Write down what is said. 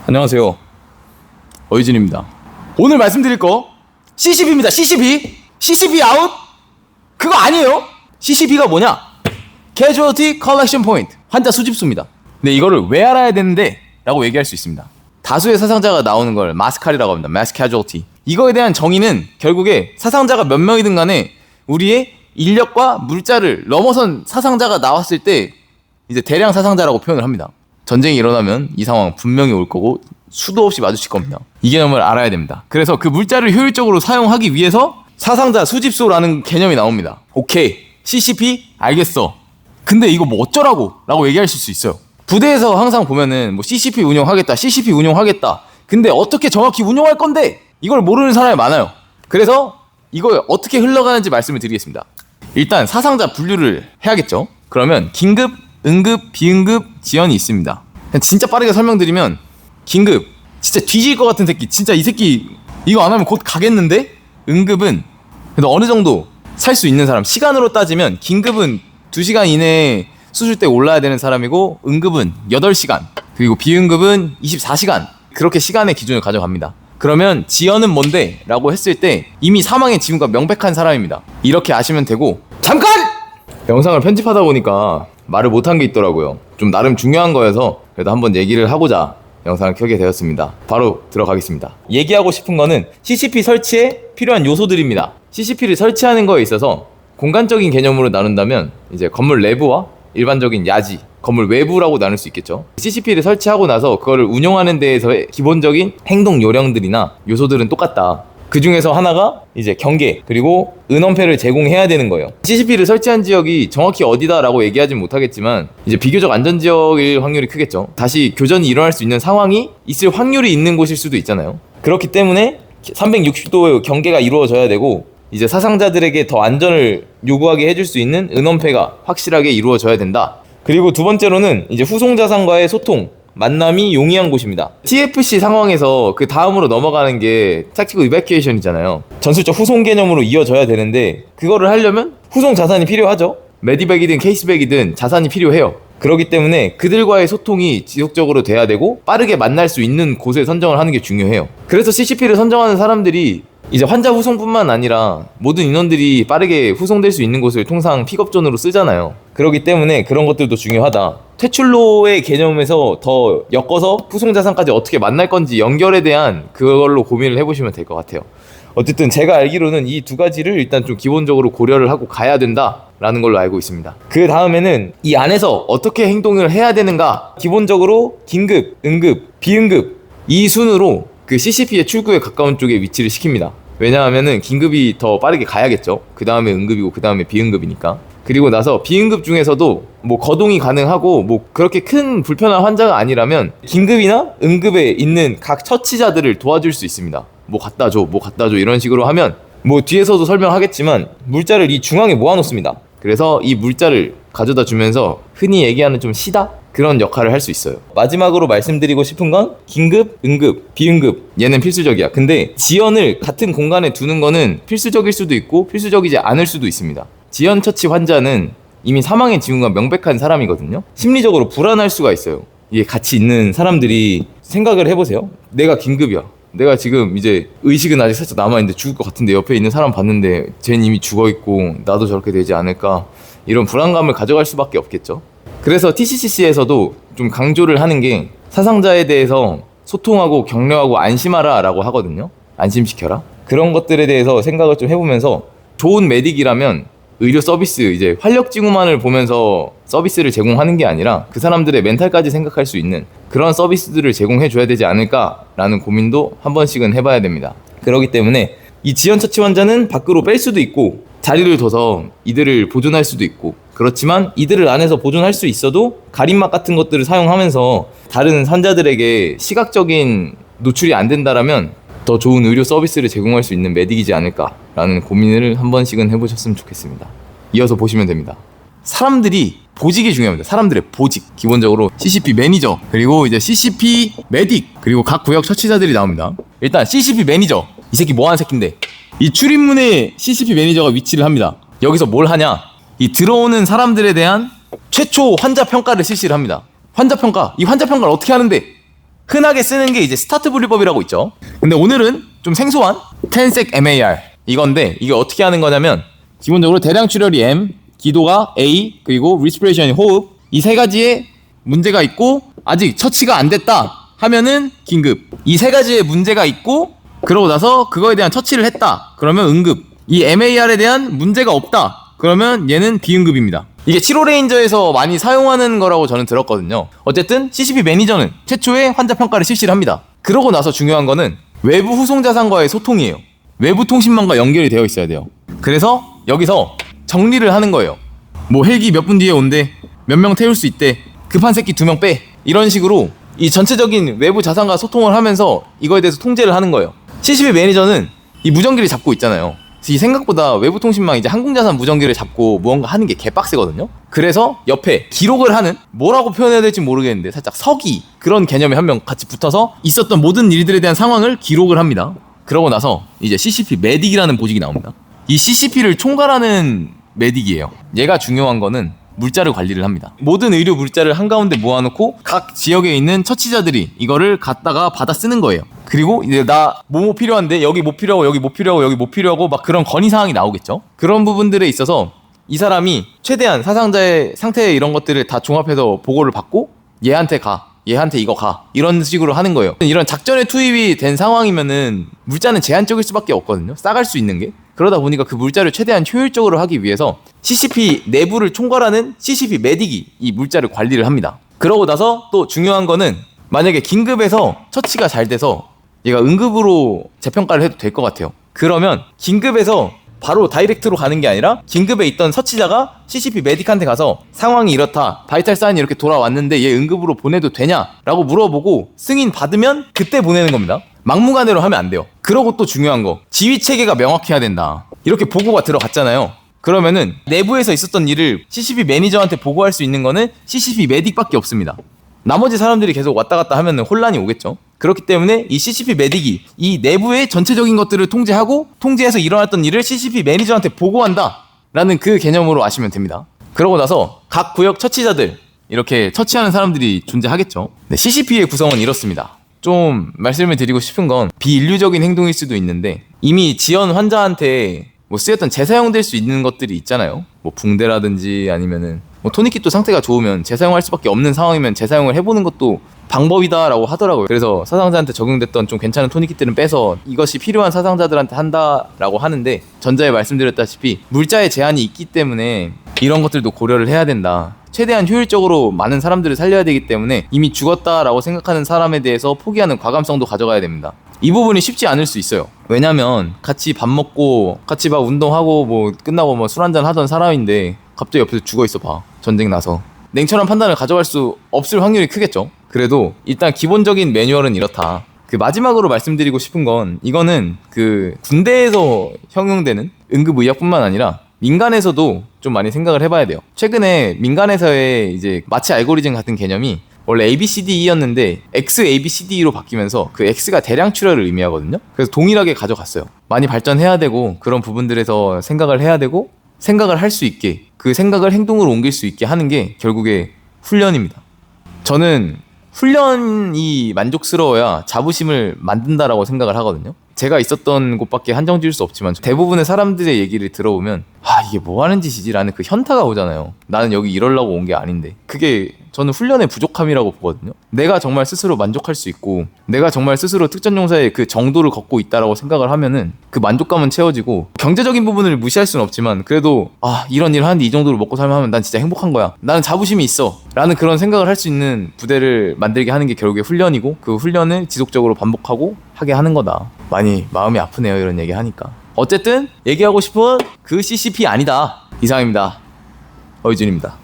안녕하세요, 어이진입니다. 오늘 말씀드릴 거 CCB입니다. CCB 아웃? 그거 아니에요. CCB가 뭐냐? Casualty Collection Point, 환자 수집수입니다. 근데 이거를 왜 알아야 되는데? 라고 얘기할 수 있습니다. 다수의 사상자가 나오는 걸 마스칼이라고 합니다. Mass Casualty. 이거에 대한 정의는 결국에 사상자가 몇 명이든 간에 우리의 인력과 물자를 넘어선 사상자가 나왔을 때 이제 대량 사상자라고 표현을 합니다. 전쟁이 일어나면 이 상황 분명히 올 거고 수도 없이 마주칠 겁니다. 이 개념을 알아야 됩니다. 그래서 그 물자를 효율적으로 사용하기 위해서 사상자 수집소라는 개념이 나옵니다. 오케이, CCP 알겠어. 근데 이거 뭐 어쩌라고? 라고 얘기하실 수 있어요. 부대에서 항상 보면은 뭐 CCP 운영하겠다. 근데 어떻게 정확히 운영할 건데? 이걸 모르는 사람이 많아요. 그래서 이거 어떻게 흘러가는지 말씀을 드리겠습니다. 일단 사상자 분류를 해야겠죠. 그러면 긴급, 응급, 비응급 지연이 있습니다. 진짜 빠르게 설명드리면 긴급, 진짜 뒤질 것 같은 새끼, 진짜 이 새끼 이거 안 하면 곧 가겠는데? 응급은 그래도 어느 정도 살 수 있는 사람, 시간으로 따지면 긴급은 2시간 이내에 수술대 올라야 되는 사람이고 응급은 8시간, 그리고 비응급은 24시간, 그렇게 시간의 기준을 가져갑니다. 그러면 지연은 뭔데? 라고 했을 때 이미 사망의 징후가 명백한 사람입니다. 이렇게 아시면 되고, 잠깐! 영상을 편집하다 보니까 말을 못한 게 있더라고요. 좀 나름 중요한 거여서 그래도 한번 얘기를 하고자 영상을 켜게 되었습니다. 바로 들어가겠습니다. 얘기하고 싶은 거는 CCP 설치에 필요한 요소들입니다. CCP를 설치하는 거에 있어서 공간적인 개념으로 나눈다면 이제 건물 내부와 일반적인 야지, 건물 외부라고 나눌 수 있겠죠. CCP를 설치하고 나서 그거를 운영하는 데에서의 기본적인 행동 요령들이나 요소들은 똑같다. 그 중에서 하나가 이제 경계, 그리고 은원패를 제공해야 되는 거예요. CCP를 설치한 지역이 정확히 어디다라고 얘기하진 못하겠지만 이제 비교적 안전지역일 확률이 크겠죠. 다시 교전이 일어날 수 있는 상황이 있을 확률이 있는 곳일 수도 있잖아요. 그렇기 때문에 360도 경계가 이루어져야 되고, 이제 사상자들에게 더 안전을 요구하게 해줄 수 있는 은원패가 확실하게 이루어져야 된다. 그리고 두 번째로는 이제 후송자상과의 소통, 만남이 용이한 곳입니다. TFC 상황에서 그 다음으로 넘어가는 게 Tactical Evacuation이잖아요. 전술적 후송 개념으로 이어져야 되는데 그거를 하려면 후송 자산이 필요하죠. 메디백이든 케이스백이든 자산이 필요해요. 그렇기 때문에 그들과의 소통이 지속적으로 돼야 되고 빠르게 만날 수 있는 곳을 선정을 하는 게 중요해요. 그래서 CCP를 선정하는 사람들이 이제 환자 후송뿐만 아니라 모든 인원들이 빠르게 후송될 수 있는 곳을 통상 픽업존으로 쓰잖아요. 그렇기 때문에 그런 것들도 중요하다. 퇴출로의 개념에서 더 엮어서 후송자산까지 어떻게 만날 건지 연결에 대한 그걸로 고민을 해보시면 될 것 같아요. 어쨌든 제가 알기로는 이 두 가지를 일단 좀 기본적으로 고려를 하고 가야 된다라는 걸로 알고 있습니다. 그 다음에는 이 안에서 어떻게 행동을 해야 되는가, 기본적으로 긴급, 응급, 비응급 이 순으로 그 CCP의 출구에 가까운 쪽에 위치를 시킵니다. 왜냐하면은 긴급이 더 빠르게 가야겠죠. 그 다음에 응급이고 그 다음에 비응급이니까. 그리고 나서 비응급 중에서도 뭐 거동이 가능하고 뭐 그렇게 큰 불편한 환자가 아니라면 긴급이나 응급에 있는 각 처치자들을 도와줄 수 있습니다. 뭐 갖다 줘 이런 식으로 하면 뭐 뒤에서도 설명하겠지만 물자를 이 중앙에 모아놓습니다. 그래서 이 물자를 가져다 주면서 흔히 얘기하는 좀 시다? 그런 역할을 할 수 있어요. 마지막으로 말씀드리고 싶은 건 긴급, 응급, 비응급 얘는 필수적이야. 근데 지연을 같은 공간에 두는 거는 필수적일 수도 있고 필수적이지 않을 수도 있습니다. 지연 처치 환자는 이미 사망의 징후가 명백한 사람이거든요. 심리적으로 불안할 수가 있어요. 이게 같이 있는 사람들이 생각을 해보세요. 내가 긴급이야. 내가 지금 이제 의식은 아직 살짝 남아있는데 죽을 것 같은데 옆에 있는 사람 봤는데 쟤는 이미 죽어있고 나도 저렇게 되지 않을까, 이런 불안감을 가져갈 수밖에 없겠죠. 그래서 TCCC에서도 좀 강조를 하는 게 사상자에 대해서 소통하고 격려하고 안심하라 라고 하거든요. 안심시켜라. 그런 것들에 대해서 생각을 좀 해보면서 좋은 메딕이라면 의료 서비스, 이제 활력 징후만을 보면서 서비스를 제공하는 게 아니라 그 사람들의 멘탈까지 생각할 수 있는 그런 서비스들을 제공해 줘야 되지 않을까라는 고민도 한 번씩은 해봐야 됩니다. 그렇기 때문에 이 지연처치 환자는 밖으로 뺄 수도 있고 자리를 둬서 이들을 보존할 수도 있고, 그렇지만 이들을 안에서 보존할 수 있어도 가림막 같은 것들을 사용하면서 다른 환자들에게 시각적인 노출이 안 된다라면 더 좋은 의료 서비스를 제공할 수 있는 메딕이지 않을까라는 고민을 한 번씩은 해보셨으면 좋겠습니다. 이어서 보시면 됩니다. 사람들이 보직이 중요합니다. 사람들의 보직. 기본적으로 CCP 매니저, 그리고 이제 CCP 메딕, 그리고 각 구역 처치자들이 나옵니다. 일단 CCP 매니저. 이 새끼 뭐하는 새끼인데? 이 출입문에 CCP 매니저가 위치를 합니다. 여기서 뭘 하냐? 이 들어오는 사람들에 대한 최초 환자 평가를 실시를 합니다. 환자 평가. 이 환자 평가를 어떻게 하는데? 흔하게 쓰는 게 이제 스타트 분리법이라고 있죠. 근데 오늘은 좀 생소한 텐색 MAR 이건데, 이게 어떻게 하는 거냐면 기본적으로 대량 출혈이 M, 기도가 A, 그리고 리스피레이션이 호흡, 이 세 가지에 문제가 있고 아직 처치가 안 됐다 하면은 긴급, 이 세 가지에 문제가 있고 그러고 나서 그거에 대한 처치를 했다 그러면 응급, 이 MAR에 대한 문제가 없다 그러면 얘는 비응급입니다. 이게 7호 레인저에서 많이 사용하는 거라고 저는 들었거든요. 어쨌든 CCP 매니저는 최초의 환자 평가를 실시를 합니다. 그러고 나서 중요한 거는 외부 후송자산과의 소통이에요. 외부 통신망과 연결이 되어 있어야 돼요. 그래서 여기서 정리를 하는 거예요. 뭐 헬기 몇 분 뒤에 온대, 몇 명 태울 수 있대, 급한 새끼 2명 빼, 이런 식으로 이 전체적인 외부 자산과 소통을 하면서 이거에 대해서 통제를 하는 거예요. CCP 매니저는 이 무전기를 잡고 있잖아요. 이 생각보다 외부 통신망 이제 항공자산 무전기를 잡고 무언가 하는 게 개빡세거든요. 그래서 옆에 기록을 하는, 뭐라고 표현해야 될지 모르겠는데 살짝 서기, 그런 개념이 한 명 같이 붙어서 있었던 모든 일들에 대한 상황을 기록을 합니다. 그러고 나서 이제 CCP 메딕이라는 보직이 나옵니다. 이 CCP를 총괄하는 메딕이에요. 얘가 중요한 거는 물자를 관리를 합니다. 모든 의료 물자를 한가운데 모아놓고 각 지역에 있는 처치자들이 이거를 갖다가 받아 쓰는 거예요. 그리고 이제 나 뭐뭐 필요한데 여기 뭐 필요하고 여기 뭐 필요하고 여기 뭐 필요하고 막 그런 건의사항이 나오겠죠. 그런 부분들에 있어서 이 사람이 최대한 사상자의 상태 이런 것들을 다 종합해서 보고를 받고 얘한테 가, 얘한테 이거 가, 이런 식으로 하는 거예요. 이런 작전에 투입이 된 상황이면은 물자는 제한적일 수밖에 없거든요. 싸갈 수 있는 게. 그러다 보니까 그 물자를 최대한 효율적으로 하기 위해서 CCP 내부를 총괄하는 CCP 메딕이 이 물자를 관리를 합니다. 그러고 나서 또 중요한 거는 만약에 긴급에서 처치가 잘 돼서 얘가 응급으로 재평가를 해도 될 것 같아요. 그러면 긴급에서 바로 다이렉트로 가는 게 아니라 긴급에 있던 처치자가 CCP 메딕한테 가서 상황이 이렇다, 바이탈 사인이 이렇게 돌아왔는데 얘 응급으로 보내도 되냐? 라고 물어보고 승인 받으면 그때 보내는 겁니다. 막무가내로 하면 안 돼요. 그러고 또 중요한 거, 지휘 체계가 명확해야 된다. 이렇게 보고가 들어갔잖아요. 그러면은 내부에서 있었던 일을 CCP 매니저한테 보고할 수 있는 거는 CCP 메딕밖에 없습니다. 나머지 사람들이 계속 왔다 갔다 하면 혼란이 오겠죠. 그렇기 때문에 이 CCP 메딕이 이 내부의 전체적인 것들을 통제하고 통제해서 일어났던 일을 CCP 매니저한테 보고한다 라는 그 개념으로 아시면 됩니다. 그러고 나서 각 구역 처치자들, 이렇게 처치하는 사람들이 존재하겠죠. 네, CCP의 구성은 이렇습니다. 좀 말씀을 드리고 싶은 건 비인류적인 행동일 수도 있는데 이미 지연 환자한테 뭐 쓰였던 재사용될 수 있는 것들이 있잖아요. 뭐 붕대라든지 아니면은 뭐 토니킷도 상태가 좋으면 재사용할 수밖에 없는 상황이면 재사용을 해보는 것도 방법이다라고 하더라고요. 그래서 사상자한테 적용됐던 좀 괜찮은 토니킷들은 빼서 이것이 필요한 사상자들한테 한다라고 하는데, 전자에 말씀드렸다시피 물자의 제한이 있기 때문에 이런 것들도 고려를 해야 된다. 최대한 효율적으로 많은 사람들을 살려야 되기 때문에 이미 죽었다라고 생각하는 사람에 대해서 포기하는 과감성도 가져가야 됩니다. 이 부분이 쉽지 않을 수 있어요. 왜냐면 같이 밥 먹고 같이 막 운동하고 뭐 끝나고 뭐 술 한잔 하던 사람인데 갑자기 옆에서 죽어있어 봐. 전쟁 나서. 냉철한 판단을 가져갈 수 없을 확률이 크겠죠. 그래도 일단 기본적인 매뉴얼은 이렇다. 그 마지막으로 말씀드리고 싶은 건, 이거는 그 군대에서 형용되는 응급의학뿐만 아니라 민간에서도 좀 많이 생각을 해봐야 돼요. 최근에 민간에서의 이제 마취 알고리즘 같은 개념이 원래 ABCDE였는데 XABCD로 바뀌면서 그 X가 대량 출혈을 의미하거든요. 그래서 동일하게 가져갔어요. 많이 발전해야 되고 그런 부분들에서 생각을 해야 되고 생각을 할 수 있게, 그 생각을 행동으로 옮길 수 있게 하는 게 결국에 훈련입니다. 저는 훈련이 만족스러워야 자부심을 만든다라고 생각을 하거든요. 제가 있었던 곳밖에 한정 지을 수 없지만 대부분의 사람들의 얘기를 들어보면 이게 뭐 하는 짓이지? 라는 그 현타가 오잖아요. 나는 여기 이러려고 온 게 아닌데. 그게 저는 훈련의 부족함이라고 보거든요. 내가 정말 스스로 만족할 수 있고 내가 정말 스스로 특전 용사의 그 정도를 걷고 있다라고 생각을 하면은 그 만족감은 채워지고, 경제적인 부분을 무시할 수는 없지만 그래도 이런 일 하는데 이 정도로 먹고 살면 하면 난 진짜 행복한 거야, 나는 자부심이 있어 라는 그런 생각을 할 수 있는 부대를 만들게 하는 게 결국에 훈련이고, 그 훈련을 지속적으로 반복하고 하게 하는 거다. 많이 마음이 아프네요, 이런 얘기 하니까. 어쨌든 얘기하고 싶은 그 CCP 아니다. 이상입니다. 어이준입니다.